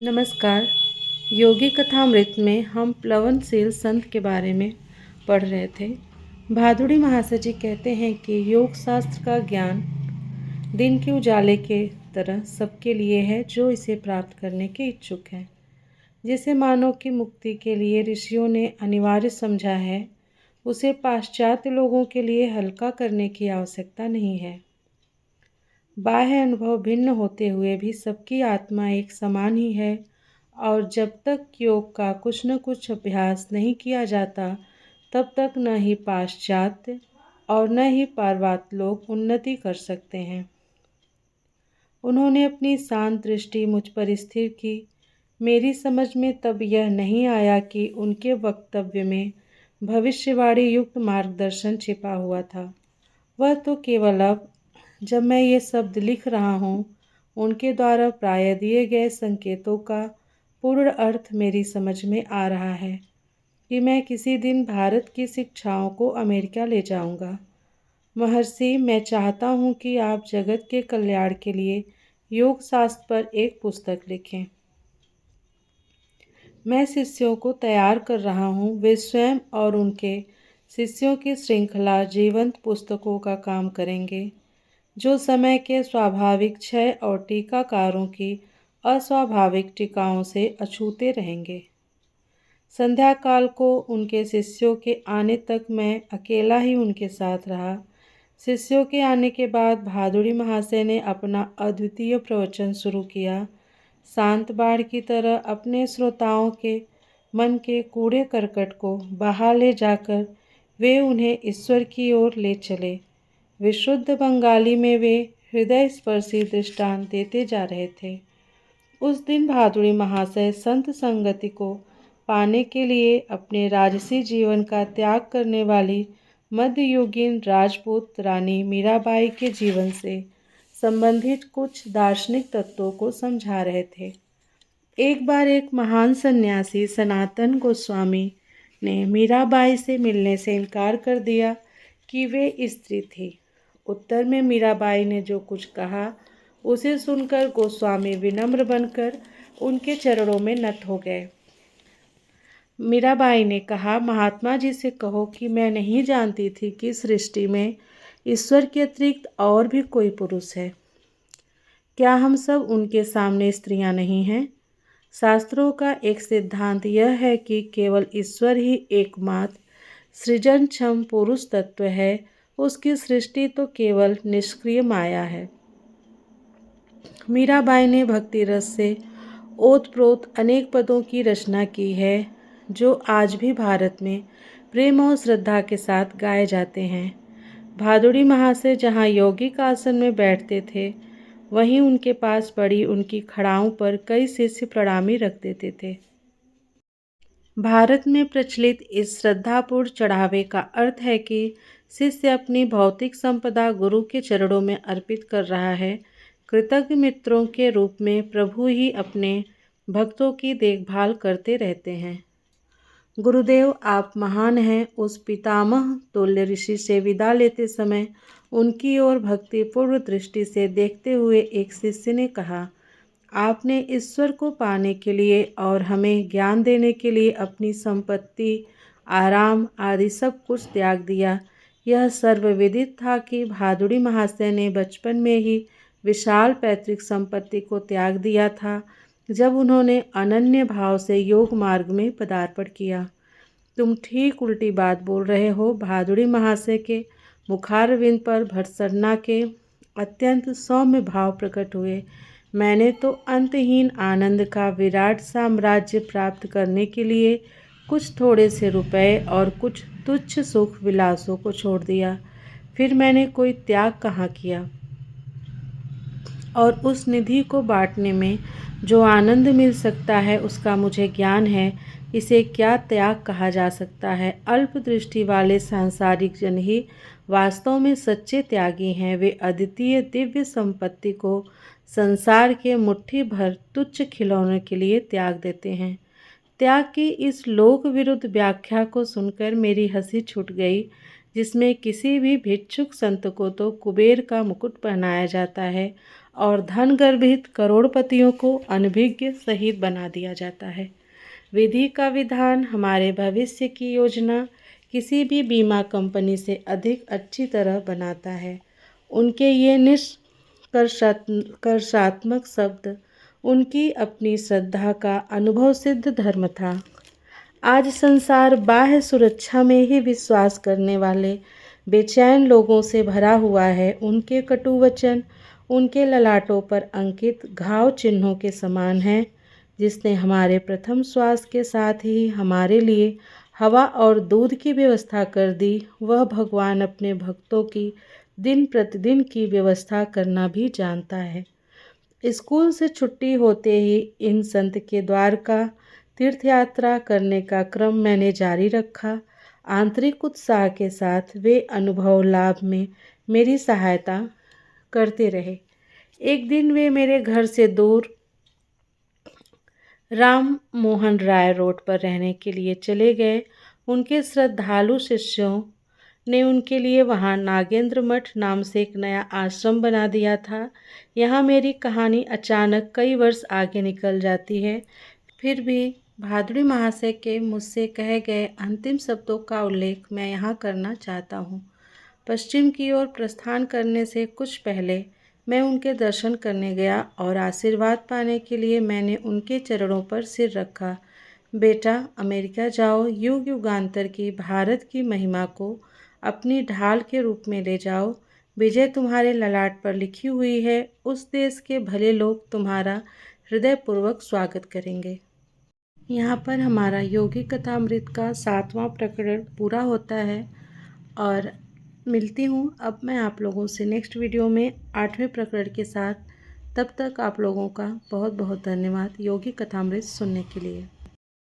नमस्कार। योगी कथामृत में हम प्लवनशील संत के बारे में पढ़ रहे थे। भादुड़ी महाशय जी कहते हैं कि योग शास्त्र का ज्ञान दिन के उजाले के तरह सबके लिए है जो इसे प्राप्त करने के इच्छुक है। जिसे मानव की मुक्ति के लिए ऋषियों ने अनिवार्य समझा है, उसे पाश्चात्य लोगों के लिए हल्का करने की आवश्यकता नहीं है। बाह्य अनुभव भिन्न होते हुए भी सबकी आत्मा एक समान ही है, और जब तक योग का कुछ न कुछ अभ्यास नहीं किया जाता, तब तक न ही पाश्चात्य और न ही पाश्चात्य लोग उन्नति कर सकते हैं। उन्होंने अपनी शांत दृष्टि मुझ पर स्थिर की। मेरी समझ में तब यह नहीं आया कि उनके वक्तव्य में भविष्यवाणी युक्त मार्गदर्शन छिपा हुआ था। वह तो केवल अब, जब मैं ये शब्द लिख रहा हूँ, उनके द्वारा प्राय दिए गए संकेतों का पूर्ण अर्थ मेरी समझ में आ रहा है कि मैं किसी दिन भारत की शिक्षाओं को अमेरिका ले जाऊंगा। महर्षि, मैं चाहता हूँ कि आप जगत के कल्याण के लिए योग शास्त्र पर एक पुस्तक लिखें। मैं शिष्यों को तैयार कर रहा हूँ। वे स्वयं और उनके शिष्यों की श्रृंखला जीवंत पुस्तकों का काम करेंगे, जो समय के स्वाभाविक क्षय और टीकाकारों की अस्वाभाविक टीकाओं से अछूते रहेंगे। संध्या काल को उनके शिष्यों के आने तक मैं अकेला ही उनके साथ रहा। शिष्यों के आने के बाद भादुड़ी महाशय ने अपना अद्वितीय प्रवचन शुरू किया। शांत बाढ़ की तरह अपने श्रोताओं के मन के कूड़े करकट को बहा ले जाकर वे उन्हें ईश्वर की ओर ले चले। विशुद्ध बंगाली में वे हृदय स्पर्शी दृष्टांत देते जा रहे थे। उस दिन भादुड़ी महाशय संत संगति को पाने के लिए अपने राजसी जीवन का त्याग करने वाली मध्ययुगीन राजपूत रानी मीराबाई के जीवन से संबंधित कुछ दार्शनिक तत्वों को समझा रहे थे। एक बार एक महान सन्यासी सनातन गोस्वामी ने मीराबाई से मिलने से इनकार कर दिया कि वे स्त्री थी। उत्तर में मीराबाई ने जो कुछ कहा, उसे सुनकर गोस्वामी विनम्र बनकर उनके चरणों में नत हो गए। मीराबाई ने कहा, महात्मा जी से कहो कि मैं नहीं जानती थी कि सृष्टि में ईश्वर के अतिरिक्त और भी कोई पुरुष है। क्या हम सब उनके सामने स्त्रियां नहीं हैं? शास्त्रों का एक सिद्धांत यह है कि केवल ईश्वर ही एकमात्र सृजनक्षम पुरुष तत्व है। उसकी सृष्टि तो केवल निष्क्रिय माया है। मीराबाई ने भक्ति रस से ओतप्रोत अनेक पदों की रचना की है, जो आज भी भारत में प्रेम और श्रद्धा के साथ गाए जाते हैं। भादुड़ी महाशय जहाँ यौगिक आसन में बैठते थे, वहीं उनके पास पड़ी उनकी खड़ाओं पर कई शिष्य प्रणामी रख देते थे। भारत में प्रचलित इस श्रद्धापूर्ण चढ़ावे का अर्थ है कि शिष्य अपनी भौतिक संपदा गुरु के चरणों में अर्पित कर रहा है। कृतज्ञ मित्रों के रूप में प्रभु ही अपने भक्तों की देखभाल करते रहते हैं। गुरुदेव, आप महान हैं। उस पितामह तुल्य ऋषि से विदा लेते समय उनकी ओर भक्तिपूर्ण दृष्टि से देखते हुए एक शिष्य ने कहा, आपने ईश्वर को पाने के लिए और हमें ज्ञान देने के लिए अपनी संपत्ति, आराम आदि सब कुछ त्याग दिया। यह सर्वविदित था कि भादुड़ी महाशय ने बचपन में ही विशाल पैतृक संपत्ति को त्याग दिया था, जब उन्होंने अनन्य भाव से योग मार्ग में पदार्पण किया। तुम ठीक उल्टी बात बोल रहे हो। भादुड़ी महाशय के मुखारविंद पर भर्त्सना के अत्यंत सौम्य भाव प्रकट हुए। मैंने तो अंतहीन आनंद का विराट साम्राज्य प्राप्त करने के लिए कुछ थोड़े से रुपए और कुछ तुच्छ सुख विलासों को छोड़ दिया। फिर मैंने कोई त्याग कहाँ किया? और उस निधि को बांटने में जो आनंद मिल सकता है, उसका मुझे ज्ञान है। इसे क्या त्याग कहा जा सकता है? अल्प दृष्टि वाले सांसारिक जन ही वास्तव में सच्चे त्यागी हैं। वे अद्वितीय दिव्य संपत्ति को संसार के मुट्ठी भर तुच्छ खिलौने के लिए त्याग देते हैं। त्याग की इस लोक विरुद्ध व्याख्या को सुनकर मेरी हंसी छूट गई, जिसमें किसी भी भिक्षुक संत को तो कुबेर का मुकुट पहनाया जाता है और धन गर्भित करोड़पतियों को अनभिज्ञ शहीद बना दिया जाता है। विधि का विधान हमारे भविष्य की योजना किसी भी बीमा कंपनी से अधिक अच्छी तरह बनाता है। उनके ये निष्कर्षात्मक शब्द उनकी अपनी श्रद्धा का अनुभव सिद्ध धर्म था। आज संसार बाह्य सुरक्षा में ही विश्वास करने वाले बेचैन लोगों से भरा हुआ है। उनके कटु वचन उनके ललाटों पर अंकित घाव चिन्हों के समान हैं। जिसने हमारे प्रथम श्वास के साथ ही हमारे लिए हवा और दूध की व्यवस्था कर दी, वह भगवान अपने भक्तों की दिन प्रतिदिन की व्यवस्था करना भी जानता है। स्कूल से छुट्टी होते ही इन संत के द्वार का तीर्थ यात्रा करने का क्रम मैंने जारी रखा। आंतरिक उत्साह के साथ वे अनुभव लाभ में मेरी सहायता करते रहे। एक दिन वे मेरे घर से दूर राम मोहन राय रोड पर रहने के लिए चले गए। उनके श्रद्धालु शिष्यों ने उनके लिए वहाँ नागेंद्र मठ नाम से एक नया आश्रम बना दिया था। यहाँ मेरी कहानी अचानक कई वर्ष आगे निकल जाती है। फिर भी भादुड़ी महाशय के मुझसे कहे गए अंतिम शब्दों का उल्लेख मैं यहाँ करना चाहता हूँ। पश्चिम की ओर प्रस्थान करने से कुछ पहले मैं उनके दर्शन करने गया और आशीर्वाद पाने के लिए मैंने उनके चरणों पर सिर रखा। बेटा, अमेरिका जाओ, युग युगांतर की भारत की महिमा को अपनी ढाल के रूप में ले जाओ। विजय तुम्हारे ललाट पर लिखी हुई है। उस देश के भले लोग तुम्हारा हृदयपूर्वक स्वागत करेंगे। यहाँ पर हमारा योगी कथामृत का 7वां प्रकरण पूरा होता है और मिलती हूँ अब मैं आप लोगों से नेक्स्ट वीडियो में 8वें प्रकरण के साथ। तब तक आप लोगों का बहुत बहुत धन्यवाद योगी कथामृत सुनने के लिए।